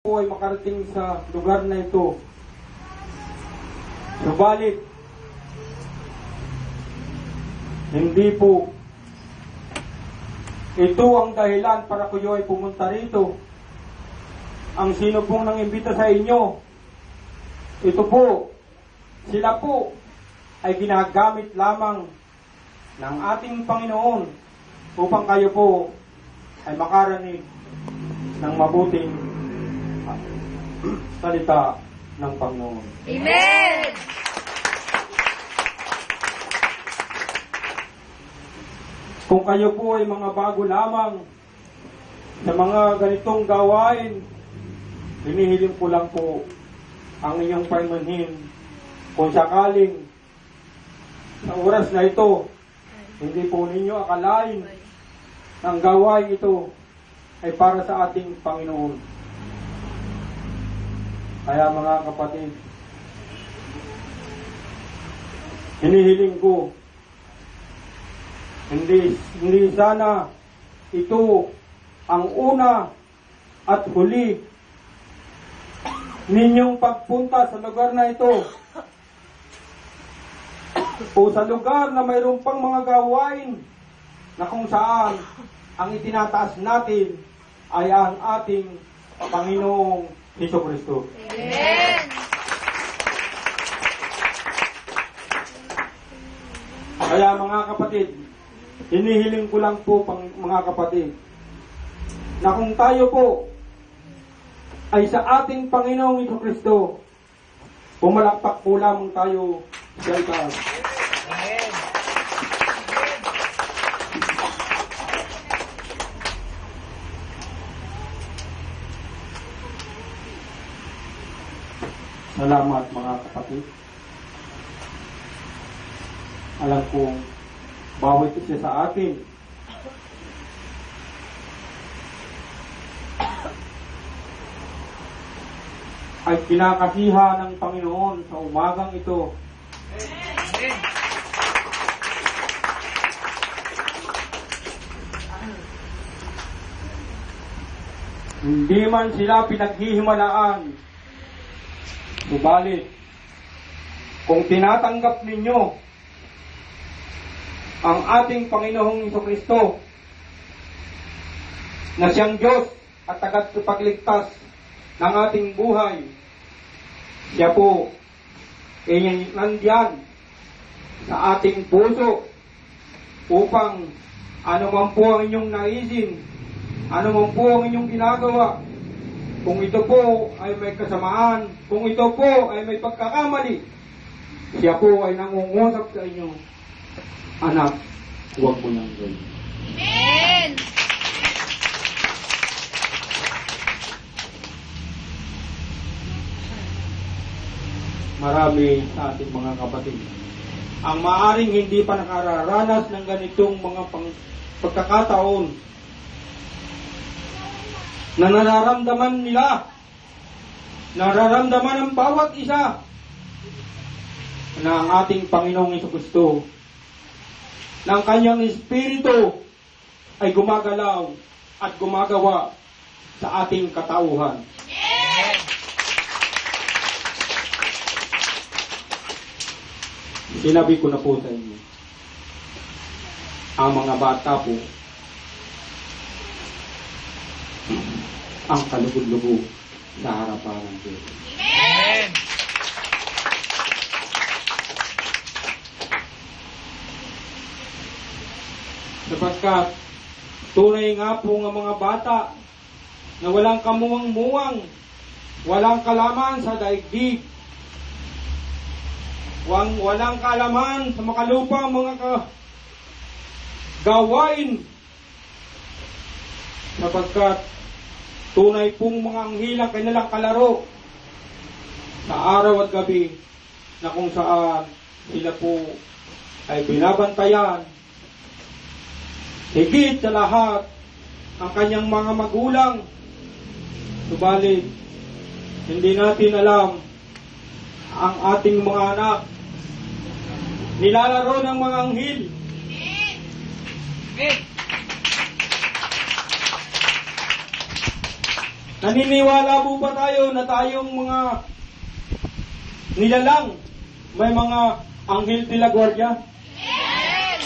po ay makarating sa lugar na ito. Subalit, hindi po ito ang dahilan para kayo ay pumunta rito. Ang sino pong nangimbita sa inyo, ito po, sila po ay ginagamit lamang ng ating Panginoon upang kayo po ay makarinig ng mabuting salita ng Panginoon. Amen! Kung kayo po ay mga bago lamang sa mga ganitong gawain, hinihiling ko lang po ang inyong paimanhin kung sakaling sa oras na ito, hindi po ninyo akalain na ang gawain ito ay para sa ating Panginoon. Kaya mga kapatid, hinihiling ko, hindi sana ito ang una at huli ninyong pagpunta sa lugar na ito o sa lugar na mayroon pang mga gawain na kung saan ang itinataas natin ay ang ating Panginoong Jesucristo. Amen! Kaya mga kapatid, hinihiling ko lang po mga kapatid na kung tayo po ay sa ating Panginoong Jesucristo, pumalakpak po lamang tayo sa altar. Amen! Salamat mga kapatid. Alam kong bawat isa sa atin ay kinakasiha ng Panginoon sa umagang ito. Hindi man sila pinaghihimalaan, subalit kung tinatanggap ninyo ang ating Panginoong Jesucristo na siyang Diyos at tagapagligtas ng ating buhay, siya po ay nandiyan sa ating puso upang ano man po ang inyong naisin, ano man po ang inyong ginagawa, kung ito po ay may kasamaan, kung ito po ay may pagkakamali, siya po ay nangungusap sa inyo, anak, huwag mo nang gawin. Amen! Marami sa ating mga kapatid ang maaring hindi pa nakararanas ng ganitong mga pagkakataon na nararamdaman ng bawat isa na ang ating Panginoong Jesucristo ng kanyang Espiritu ay gumagalaw at gumagawa sa ating katauhan. Sinabi ko na po sa inyo, ang mga bata po ang kalugod-lugod sa harapan ng Diyos. Amen! Sapagkat tunay nga po ng mga bata na walang kamuwang-muwang, walang kalaman sa daigdig, walang kalaman sa makalupang mga gawain, sapagkat tunay pong mga anghilang kanilang kalaro sa araw at gabi na kung saan sila po ay binabantayan. Higit sa lahat ang kanyang mga magulang. Subalit, hindi natin alam ang ating mga anak. Nilalaro ng mga anghel. Amen! Naniniwala po ba tayo na tayong mga nilalang may mga anghel de la guardia? Amen.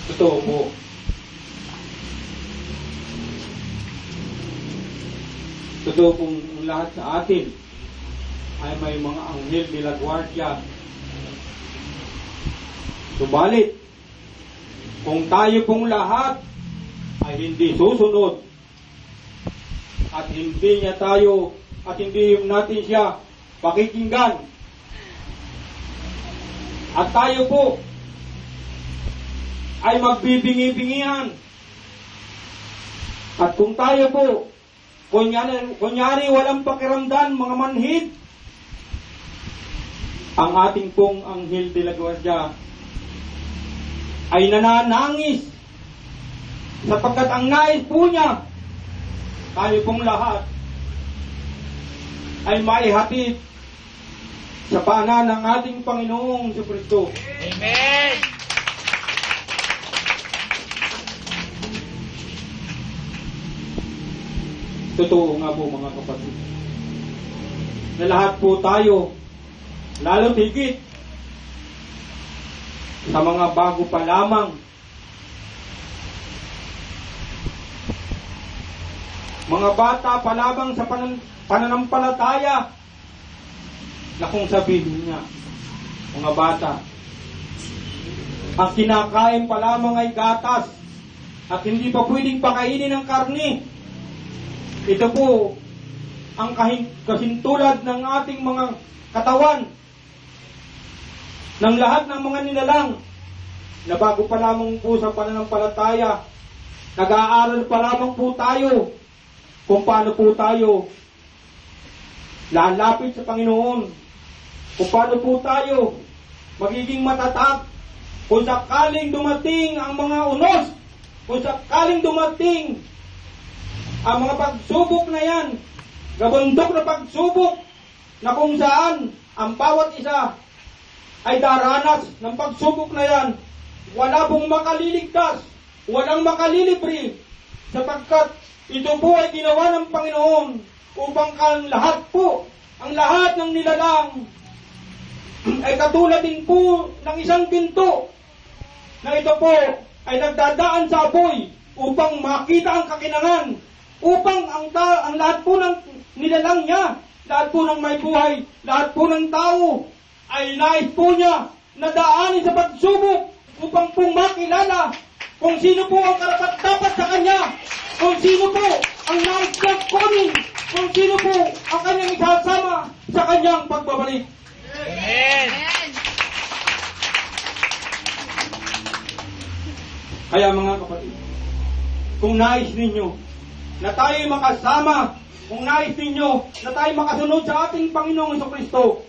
Totoo po. Totoo pong lahat sa atin ay may mga anghel de la guardia. Subalit, kung tayo pong lahat ay hindi susunod at hindi niya tayo at hindi natin siya pakikinggan at tayo po ay magbibingi-bingihan at kung tayo po kunyari walang pakiramdam mga manhid, ang ating pong anghel de la guardia ay nananangis sapagkat ang nais po niya tayo pong lahat ay maihatid sa paanan ng ating Panginoong Jesucristo. Amen. Totoo nga po mga kapatid na lahat po tayo, lalo higit sa mga bago pa lamang mga bata pa lamang sa pananampalataya na kung sabihin niya, mga bata, ang kinakain pa lamang ay gatas at hindi pa pwedeng pakainin ng karne. Ito po ang kasintulad ng ating mga katawan ng lahat ng mga nilalang na bago pa lamang po sa pananampalataya, nag-aaral pa lamang po tayo kung paano po tayo lalapit sa Panginoon, kung paano po tayo magiging matatag kung sakaling dumating ang mga unos, kung sakaling dumating ang mga pagsubok na yan, gabundok na pagsubok na kung saan ang bawat isa ay daranas ng pagsubok na yan, wala pong makaliligtas, walang makalilibre, sapagkat ito po ay ginawa ng Panginoon upang ang lahat po, ang lahat ng nilalang ay katulad din po ng isang ginto na ito po ay nagdadaan sa apoy upang makita ang kakinangan, upang ang lahat po ng nilalang niya, lahat po ng may buhay, lahat po ng tao ay nais po niya na daanin sa pagsubok upang po makilala kung sino po ang karapat-dapat sa kanya, kung sino po ang nais niyang kunin, kung sino po ang kanyang isasama sa kanyang pagbabalik. Amen. Kaya mga kapatid, kung nais ninyo na tayo makasama, kung nais ninyo na tayo makasunod sa ating Panginoong Jesucristo,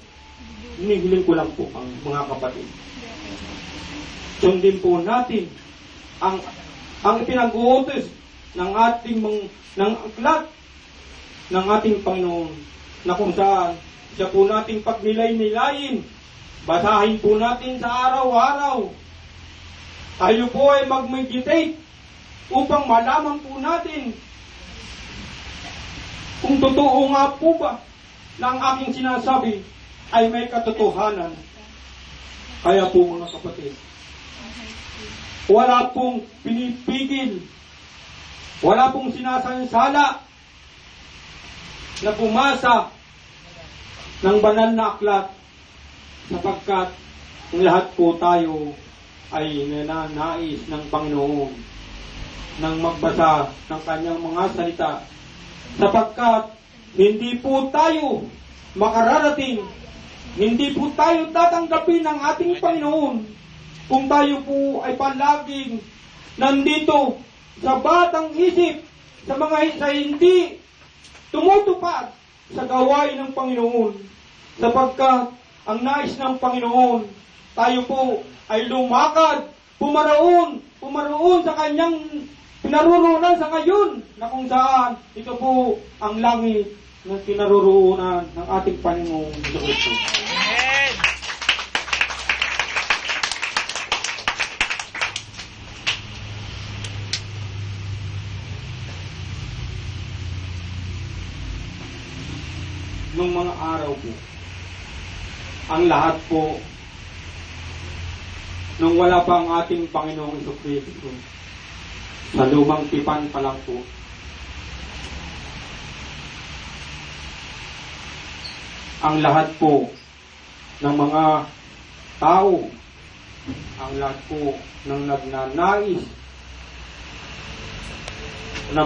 hinihiling ko lang po ang mga kapatid. Sundin po natin ang pinag-uutos ng ating ng aklat ng ating Panginoon na kung saan siya po nating pagnilay-nilayin, basahin po natin sa araw-araw. Tayo po ay mag-meditate upang malaman po natin kung totoo nga po ba na ang aking sinasabi ay may katotohanan. Kaya po mga kapatid, wala pong pinipigil, wala pong sinasansala na bumasa ng banal na aklat sapagkat ang lahat po tayo ay nananais ng Panginoon nang magbasa ng kanyang mga salita sapagkat hindi po tayo makararating, hindi po tayo tatanggapin ng ating Panginoon kung tayo po ay palaging nandito sa batang isip, sa hindi tumutupad sa gawain ng Panginoon. Sapagkat ang nais ng Panginoon, tayo po ay lumakad, pumaroon sa kanyang pinaruroonan sa ngayon, na kung saan ito po ang langit na pinaruroonan ng ating Panginoong Jesucristo. Amen. nung mga araw po, ang lahat po, nung wala pa ang ating Panginoong Jesucristo, sa lumang tipan pa lang po, ang lahat po ng mga tao, ang lahat po ng nagnanais na